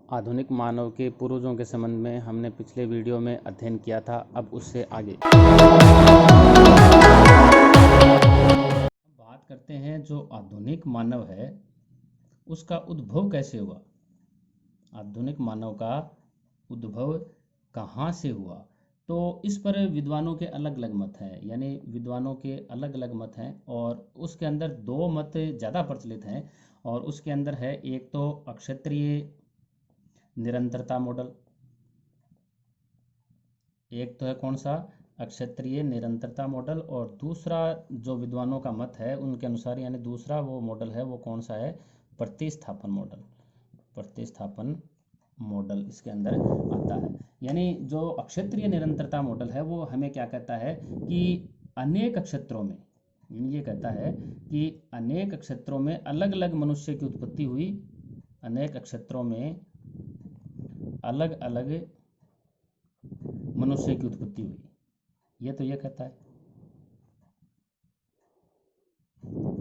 आधुनिक मानव के पूर्वजों के संबंध में हमने पिछले वीडियो में अध्ययन किया था। अब उससे आगे बात करते हैं जो आधुनिक मानव है उसका उद्भव कैसे हुआ। आधुनिक मानव का उद्भव कहाँ से हुआ, तो इस पर विद्वानों के अलग अलग मत हैं, यानी विद्वानों के अलग अलग मत हैं और उसके अंदर दो मत ज़्यादा प्रचलित हैं। और उसके अंदर है एक तो अक्षत्रिय निरंतरता मॉडल, एक तो है कौन सा, अक्षत्रिय निरंतरता मॉडल, और दूसरा जो विद्वानों का मत है उनके अनुसार, यानी दूसरा वो मॉडल है वो कौन सा है, प्रतिस्थापन मॉडल। प्रतिस्थापन मॉडल इसके अंदर आता है। यानी जो अक्षत्रिय निरंतरता मॉडल है वो हमें क्या कहता है कि अनेक क्षेत्रों में, ये कहता है कि अनेक क्षेत्रों में अलग अलग मनुष्य की उत्पत्ति हुई, अनेक क्षेत्रों में अलग अलग मनुष्य की उत्पत्ति हुई, ये तो ये कहता है।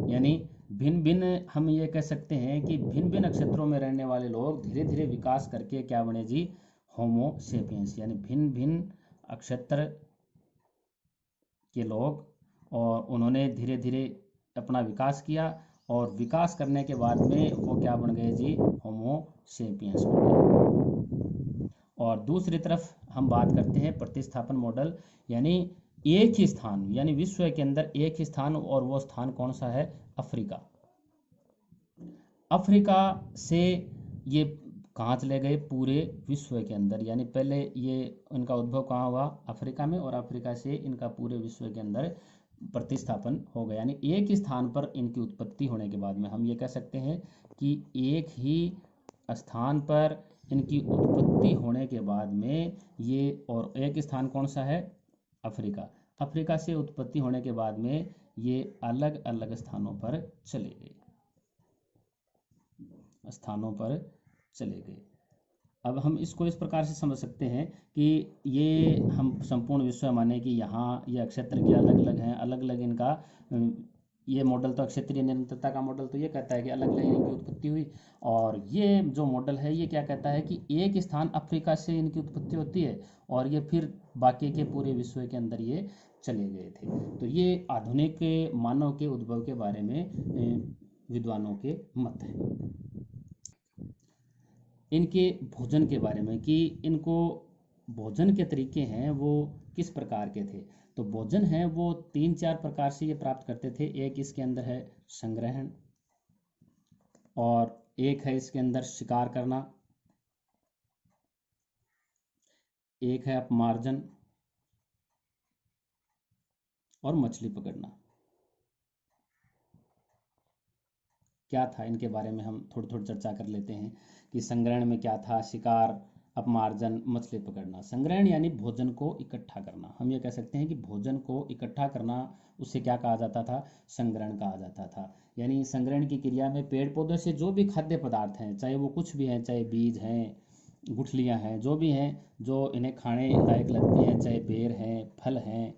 यानी भिन्न भिन्न, हम ये कह सकते हैं कि भिन्न भिन्न क्षेत्रों में रहने वाले लोग धीरे धीरे विकास करके क्या बने जी, होमो सेपियंस, यानी भिन्न भिन्न क्षेत्र के लोग, और उन्होंने धीरे धीरे अपना विकास किया और विकास करने के बाद में वो क्या बन गए जी, होमो सेपियंस बन गए। और दूसरी तरफ हम बात करते हैं प्रतिस्थापन मॉडल, यानी एक ही स्थान, यानी विश्व के अंदर एक ही स्थान, और वो स्थान कौन सा है, अफ्रीका। अफ्रीका से ये कहाँ चले गए, पूरे विश्व के अंदर, यानी पहले ये इनका उद्भव कहाँ हुआ, अफ्रीका में, और अफ्रीका से इनका पूरे विश्व के अंदर प्रतिस्थापन हो गया। यानी एक ही स्थान पर इनकी उत्पत्ति होने के बाद में हम ये कह सकते हैं कि एक ही स्थान पर इनकी उत्पत्ति होने के बाद में ये, और एक स्थान कौन सा है, अफ्रीका। अफ्रीका से उत्पत्ति होने के बाद में ये अलग अलग स्थानों पर चले गए, स्थानों पर चले गए। अब हम इसको इस प्रकार से समझ सकते हैं कि ये हम संपूर्ण विश्व माने कि यहाँ ये क्षेत्र के अलग अलग हैं, अलग अलग इनका ये मॉडल तो क्षेत्रीय निरंतरता का मॉडल तो ये कहता है कि अलग अलग इनकी उत्पत्ति हुई, और ये जो मॉडल है ये क्या कहता है कि एक स्थान अफ्रीका से इनकी उत्पत्ति होती है और ये फिर बाकी के पूरे विश्व के अंदर ये चले गए थे। तो ये आधुनिक मानव के उद्भव के बारे में विद्वानों के मत हैं। इनके भोजन के बारे में कि इनको भोजन के तरीके हैं वो किस प्रकार के थे, तो भोजन है वो 3-4 प्रकार से ये प्राप्त करते थे। एक इसके अंदर है संग्रहण, और एक है इसके अंदर शिकार करना, एक है अपमार्जन, और मछली पकड़ना। क्या था इनके बारे में हम थोड़ी थोड़ी चर्चा कर लेते हैं कि संग्रहण में क्या था, शिकार, अपमार्जन, मछली पकड़ना। संग्रहण यानी भोजन को इकट्ठा करना, हम ये कह सकते हैं कि भोजन को इकट्ठा करना, उसे क्या कहा जाता था, संग्रहण कहा जाता था। यानी संग्रहण की क्रिया में पेड़ पौधों से जो भी खाद्य पदार्थ हैं, चाहे वो कुछ भी हैं, चाहे बीज हैं, गुठलियाँ हैं, जो भी हैं जो इन्हें खाने लायक लगती हैं, चाहे बेर हैं, फल हैं,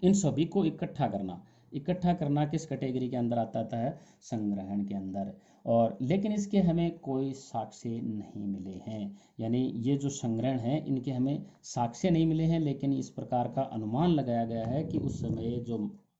इन सभी को इकट्ठा करना। इकट्ठा करना किस कैटेगरी के अंदर आता है, संग्रहण के अंदर। और लेकिन इसके हमें कोई साक्ष्य नहीं मिले हैं, यानी ये जो संग्रहण है इनके हमें साक्ष्य नहीं मिले हैं, लेकिन इस प्रकार का अनुमान लगाया गया है कि उस समय जो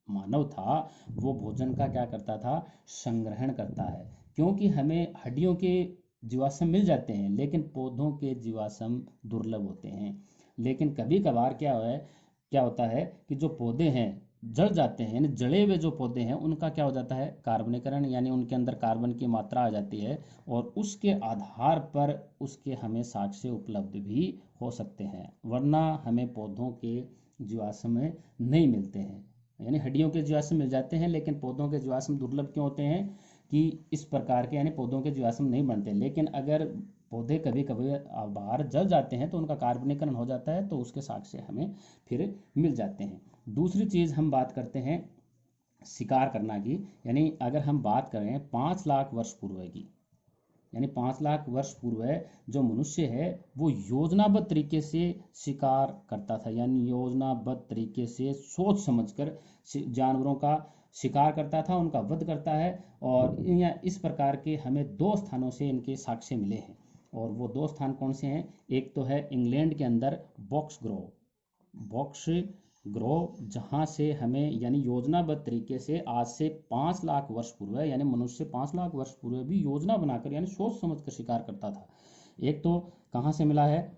मानव था वो भोजन का क्या करता था, संग्रहण करता है। क्योंकि हमें हड्डियों के जीवाश्म मिल जाते हैं लेकिन पौधों के जीवाश्म दुर्लभ होते हैं। लेकिन कभी कभार क्या होता है कि जो पौधे हैं जड़ जाते हैं, यानी जड़े हुए जो पौधे हैं उनका क्या हो जाता है, कार्बनीकरण, यानी उनके अंदर कार्बन की मात्रा आ जाती है, और उसके आधार पर उसके हमें साक्ष्य उपलब्ध भी हो सकते हैं, वरना हमें पौधों के जीवाश्म नहीं मिलते हैं। यानी हड्डियों के जीवाश्म मिल जाते हैं लेकिन पौधों के जीवाश्म दुर्लभ क्यों होते हैं, कि इस प्रकार के, यानी पौधों के जीवाश्म नहीं बनते। लेकिन अगर पौधे कभी कभी बाहर जल जाते हैं तो उनका कार्बनीकरण हो जाता है, तो उसके साक्ष्य हमें फिर मिल जाते हैं। दूसरी चीज़ हम बात करते हैं शिकार करना की, यानी अगर हम बात करें 5 लाख वर्ष पूर्व की, यानी 5 लाख वर्ष पूर्व जो मनुष्य है वो योजनाबद्ध तरीके से शिकार करता था, यानी योजनाबद्ध तरीके से सोच समझकर जानवरों का शिकार करता था, उनका वध करता है। और इस प्रकार के हमें 2 स्थानों से इनके साक्ष्य मिले हैं। और वो दो स्थान कौन से हैं? एक तो है इंग्लैंड के अंदर बॉक्स ग्रोव, जहाँ से हमें यानी योजनाबद्ध तरीके से आज से 5 लाख वर्ष पूर्व, यानी मनुष्य 5 लाख वर्ष पूर्व भी योजना बनाकर यानी सोच समझ कर शिकार करता था। एक तो कहाँ से मिला है?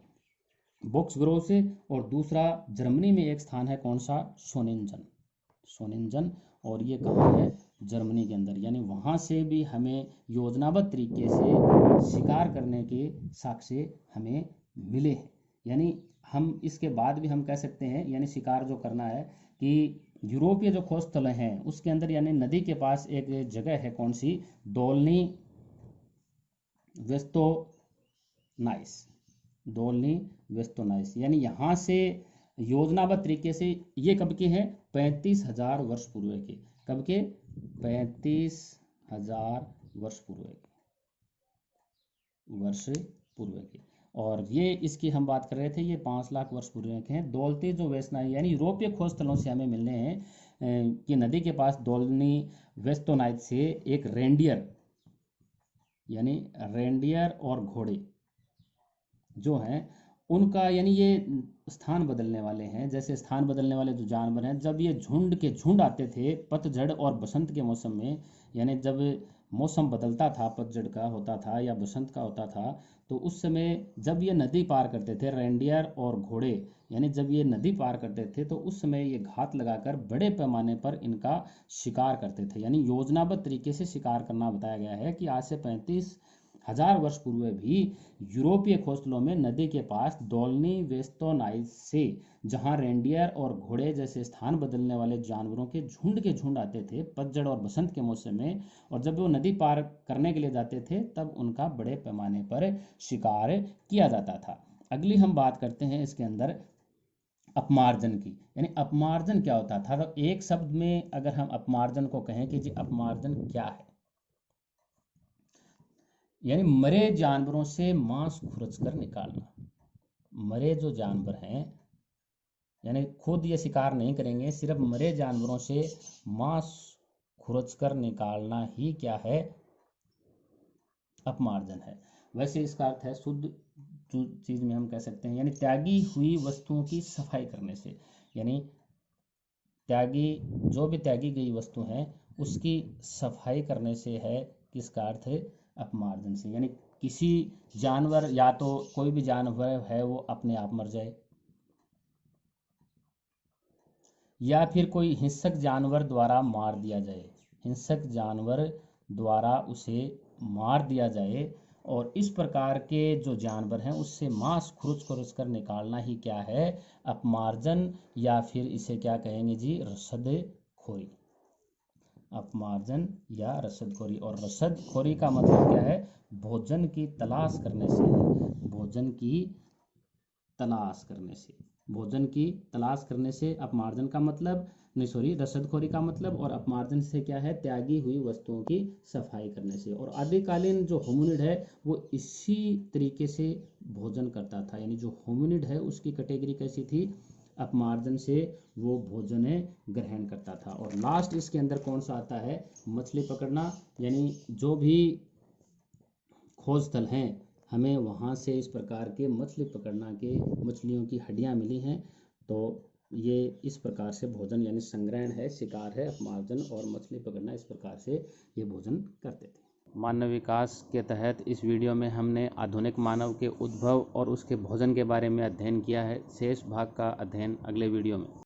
बॉक्स ग्रोव से। और दूसरा जर्मनी में एक स्थान है, कौन सा? सोनेंजन। और ये कहाँ है? जर्मनी के अंदर। यानी वहाँ से भी हमें योजनाबद्ध तरीके से शिकार करने के साक्ष्य हमें मिले हैं। यानी हम इसके बाद भी हम कह सकते हैं, यानी शिकार जो करना है, कि यूरोपीय जो खोज स्थल हैं उसके अंदर यानी नदी के पास एक जगह है, कौन सी? दोलनी वेस्तोनाइस। यानी यहाँ से योजनाबद्ध तरीके से ये कब के हैं? 35,000 वर्ष पूर्व के। कब के? 35,000 वर्ष पूर्व के। और ये इसकी हम बात कर रहे थे, ये 5 लाख वर्ष पूर्व के हैं। दौलती जो वेस्टनाई यानी यूरोपीय खोज स्थलों से हमें मिलने हैं कि नदी के पास दोलनी वेस्तोनाइट से एक रेंडियर और घोड़े जो हैं उनका, यानी ये स्थान बदलने वाले हैं। जैसे स्थान बदलने वाले जो जानवर हैं, जब ये झुंड के झुंड आते थे पतझड़ और बसंत के मौसम में, यानी जब मौसम बदलता था, पतझड़ का होता था या बसंत का होता था, तो उस समय जब ये नदी पार करते थे, रेंडियर और घोड़े यानी जब ये नदी पार करते थे, तो उस समय ये घात लगाकर बड़े पैमाने पर इनका शिकार करते थे। यानी योजनाबद्ध तरीके से शिकार करना बताया गया है कि आज से 35,000 वर्ष पूर्व भी यूरोपीय खोज स्थलों में नदी के पास दोलनी वेस्तोनाइस से, जहां रेंडियर और घोड़े जैसे स्थान बदलने वाले जानवरों के झुंड आते थे पतझड़ और बसंत के मौसम में, और जब वो नदी पार करने के लिए जाते थे तब उनका बड़े पैमाने पर शिकार किया जाता था। अगली हम बात करते हैं इसके अंदर अपमार्जन की। यानी अपमार्जन क्या होता था? तो एक शब्द में अगर हम अपमार्जन को कहें कि जी अपमार्जन क्या है, यानी मरे जानवरों से मांस खुरच कर निकालना। मरे जो जानवर हैं, यानी खुद ये शिकार नहीं करेंगे, सिर्फ मरे जानवरों से मांस खुरच कर निकालना ही क्या है? अपमार्जन है। वैसे इसका अर्थ है शुद्ध चीज में हम कह सकते हैं, यानी त्यागी हुई वस्तुओं की सफाई करने से। यानी जो भी त्यागी गई वस्तु है उसकी सफाई करने से है। किसका अर्थ है? अपमार्जन से। यानी किसी जानवर, या तो कोई भी जानवर है वो अपने आप मर जाए, या फिर कोई हिंसक जानवर द्वारा मार दिया जाए, उसे मार दिया जाए। और इस प्रकार के जो जानवर हैं उससे मांस खुरच कर निकालना ही क्या है? अपमार्जन, या फिर इसे क्या कहेंगे जी? रसदखोरी। अपमार्जन या रसदखोरी। और रसदखोरी का मतलब क्या है? भोजन की तलाश करने से अपमार्जन का मतलब, नहीं सॉरी, रसदखोरी का मतलब, और अपमार्जन से क्या है? त्यागी हुई वस्तुओं की सफाई करने से। और आदिकालीन जो होमिनिड है वो इसी तरीके से भोजन करता था। यानी जो होमिनिड है उसकी कैटेगरी कैसी थी? अपमार्जन से वो भोजन ग्रहण करता था। और लास्ट इसके अंदर कौन सा आता है? मछली पकड़ना। यानी जो भी खोज स्थल हैं हमें वहाँ से इस प्रकार के मछली पकड़ना के मछलियों की हड्डियाँ मिली हैं। तो ये इस प्रकार से भोजन यानी संग्रहण है, शिकार है, अपमार्जन और मछली पकड़ना, इस प्रकार से ये भोजन करते थे। मानव विकास के तहत इस वीडियो में हमने आधुनिक मानव के उद्भव और उसके भोजन के बारे में अध्ययन किया है। शेष भाग का अध्ययन अगले वीडियो में।